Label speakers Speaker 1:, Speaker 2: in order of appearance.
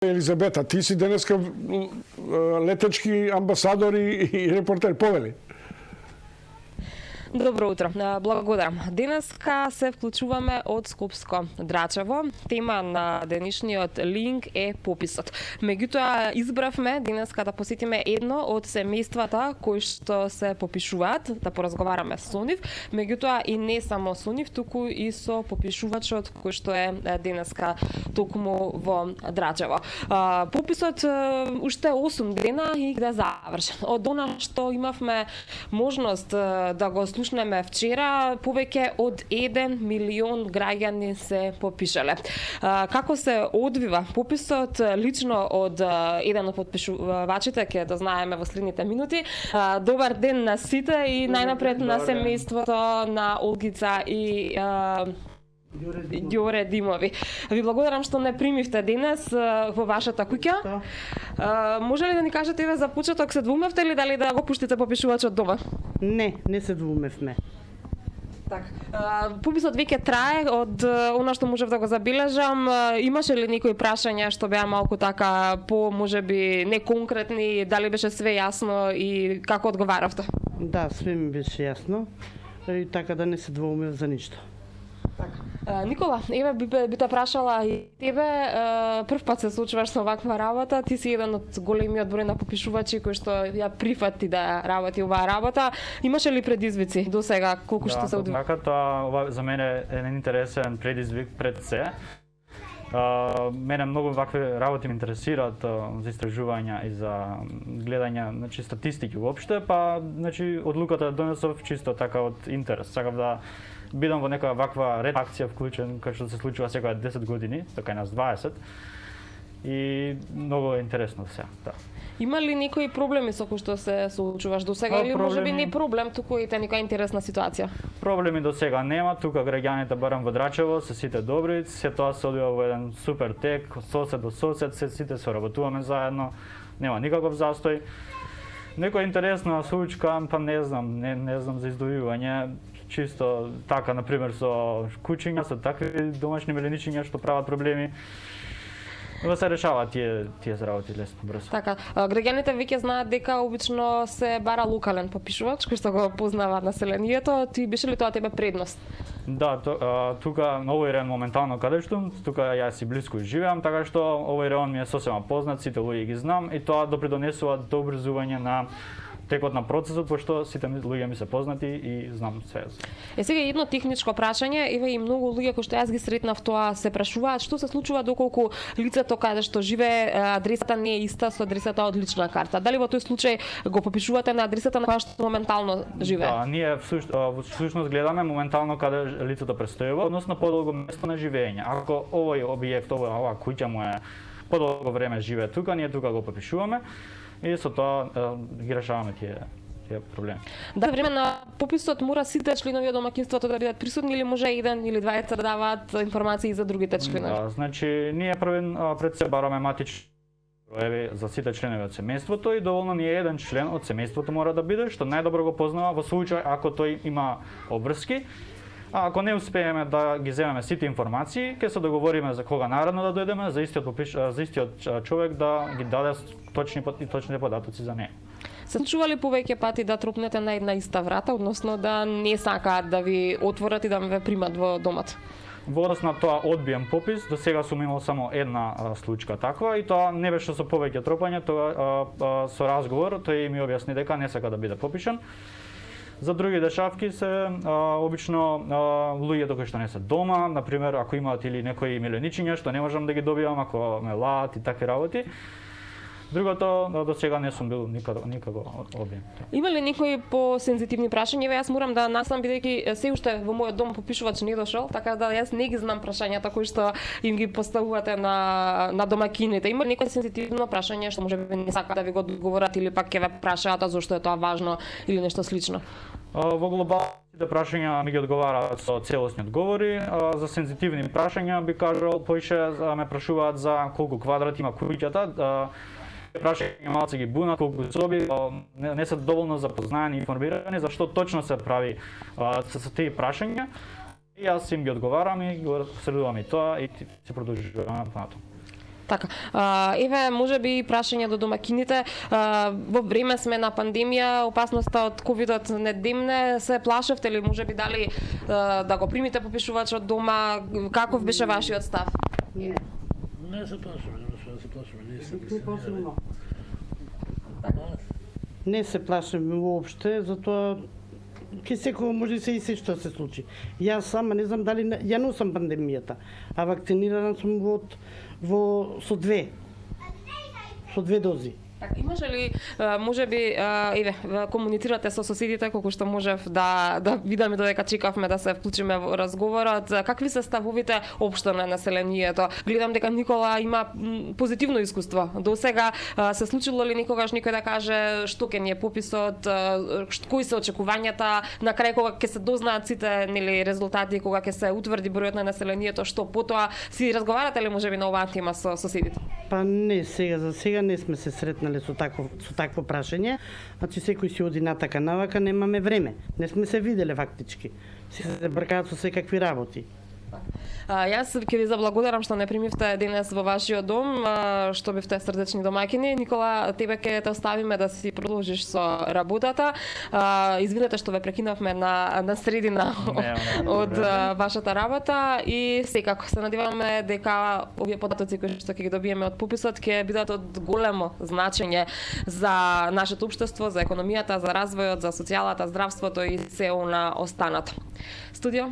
Speaker 1: Елизабета, ти си денеска летечки амбасадор и репортер, повели.
Speaker 2: Добро утро, благодарам. Денеска се вклучуваме од Скопско Драчево. Тема на денешниот линк е пописот. Меѓутоа, избравме денеска да посетиме едно од семејствата кои што се попишуваат, да поразговараме со нив. Меѓутоа и не само со нив, туку и со попишувачот кој што е денеска токму во Драчево. Пописот уште 8 дена и да завршен. Од она што имавме можност да го слушнеме вчера, повеќе од 1 милион граѓани се попишале. Како се одвива пописот лично од еден од подпишувачите, ќе да знаеме во следните минути. Добар ден на сите и најнапред на семејството на Олгица и Ѓоре Димови. Ви благодарам што не примивте денес во вашата куќа. Може ли да ни кажете за почеток, се двумевте ли дали да го пуштите попишувачот дома?
Speaker 3: Не се двумевме.
Speaker 2: Пописот веќе трае од она што можев да го забележам. Имаше ли некои прашања што беа малку така по можеби не конкретни, дали беше све јасно и како одговаравте?
Speaker 3: Да, све ми беше јасно. И така да не се двумев за ништо.
Speaker 2: Никола, еве би те прашала и тебе, прв пат се случуваш со ваква работа, ти си еден од големиот број на попишувачи кои што ја прифати да работи оваа работа. Имаше ли предизвици до сега, колку што се одвива?
Speaker 4: Така, тоа за мене е интересен предизвик пред се. Мене многу вакви работи ме интересираат за истражувања и за гледање, значи статистики уопште, па значи одлуката донесов чисто така од интерес. Сакав да бидам во некоја ваква редакција вклучен, кој што се случува секоја 10 години, така и нас 20. И многу е интересно се, да.
Speaker 2: Има ли некои проблеми со кои што се случуваш до сега или можеби не проблем, туку и некоја интересна ситуација?
Speaker 4: Проблеми до сега нема, тука граѓаните барам во Драчево се сите добри, се тоа се одвива во еден супер тек, сосед до сосед, сите соработуваме заедно, нема никаков застој. Некоја интересна случка, па не знам за издвојување, чисто така, например, со кучиња, со такви домашни меленичиња што прават проблеми. Но се решаваат тие работи лесно, брзо.
Speaker 2: Така, граѓаните веќе знаат дека обично се бара локален попишувач кој што го познава населението. Ти беше ли тоа тебе предност?
Speaker 4: Да, тука на овој район моментално каде што, тука јас и блиску живеам, така што овој район ми е сосема познат, сите луѓе ги знам и тоа допридонесува до обрзување на текот на процесот, пошто сите луѓе ми се познати и знам све.
Speaker 2: Сега едно техничко прашање, еве и многу луѓе кои што јас ги сретнав тоа се прашуваат што се случува доколку лицето каде што живее адресата не е иста со адресата од лична карта. Дали во тој случај го попишувате на адресата на која што моментално живее?
Speaker 4: Да, ние во сушност гледаме моментално каде лицето престојува, односно подолго место на живење. Ако овој објект, оваа куќа му е подолго време живее тука, ние тука го попишуваме. И со тоа ги решаваме тие проблеми.
Speaker 2: Да, време на пописот мора сите членови од домаќинството да бидат присутни или може еден или двајца да даваат информации за другите членови?
Speaker 4: Да, значи ние пред се бараме матични броеви за сите членови од семејството и доволно ни е еден член од семејството мора да биде, што најдобро го познава во случај ако тој има обврски. А ако не успееме да ги земеме сите информации, ќе се договориме за кога наредно да дојдеме, за истиот човек да ги даде точните податоци за неа.
Speaker 2: Се случували повеќе пати да тропнете на една иста врата, односно да не сакаат да ви отворат и да ве примат во домот?
Speaker 4: Во однос на тоа одбиен попис, до сега сум имал само една случка таква и тоа не беше со повеќе тропање, тоа со разговор, тој ми објасни дека не сака да биде попишан. За други дешавки се обично луѓето кои што не се дома, например ако имаат или некои миленичиња што не можам да ги добивам, ако ме лаат и такви работи. Другото, до сега не сум бил никако објем.
Speaker 2: Има ли некои по-сензитивни прашања? Јас морам да наснам бидејќи се уште во мојот дом попишувач не дошол, така да јас не ги знам прашањата кои што им ги поставувате на домаќините. Има ли некој сензитивно прашање што можеби не сака да ви го одговорат или пак ќе ве прашаат зошто е тоа важно или нешто слично?
Speaker 4: Во глобалните прашања ми ги одговараат со целосни одговори. За сензитивни прашања би кажал поише ме прашуваат за колку квадрат има куќата. Прашања малце ги бунат, колку соби, не се доволно запознаени и информирани за што точно се прави со тие прашања. И јас им ги одговарам и го средувам и тоа и се продолжуваме понатаму.
Speaker 2: Така, еве можеби прашање до домакините. Во време сме на пандемија, опасноста од ковидот не демне, се плашевте ли можеби дали да го примите попишувачот дома? Каков беше вашиот став?
Speaker 3: Не.
Speaker 5: Не се плашиме, немаше да се плашиме, ние се
Speaker 3: Не посебно.
Speaker 5: вакцинираме.
Speaker 3: Не се плашиме воопште, затоа ке секој може се и се што се случи. Јас сама не знам дали ја носам пандемијата, а вакцинирана сум со две дози.
Speaker 2: Така, имаше ли, можеби, еве, комуницирате со соседите колку што можев да видиме додека чекавме да се вклучиме во разговорот, какви се ставовите општо на населението? Гледам дека Никола има позитивно искуство. До сега се случило ли никогаш некој да каже што ќе ни е пописот, кои се очекувањата, на крај кога ќе се дознаат сите нели резултати, кога ќе се утврди бројот на населението, што потоа си разговарате ли можеби на оваа тема со соседите?
Speaker 3: Па не, за сега не сме се сретнали со такво прашање. Значи секој си оди натака навака, немаме време. Не сме се виделе фактички. Се бркаат со секакви работи.
Speaker 2: Јас ќе ви заблагодарам што не примивте денес во вашиот дом, што бевте срдечни домаќини. Никола, тебе ќе те оставиме да си продолжиш со работата. Извинете што ве прекинавме на средина од вашата работа и секако се надеваме дека овие податоци кои што ќе ги добиеме од пописот ќе бидат од големо значење за нашето општество, за економијата, за развојот, за социјалата, здравството и се она останато. Студио,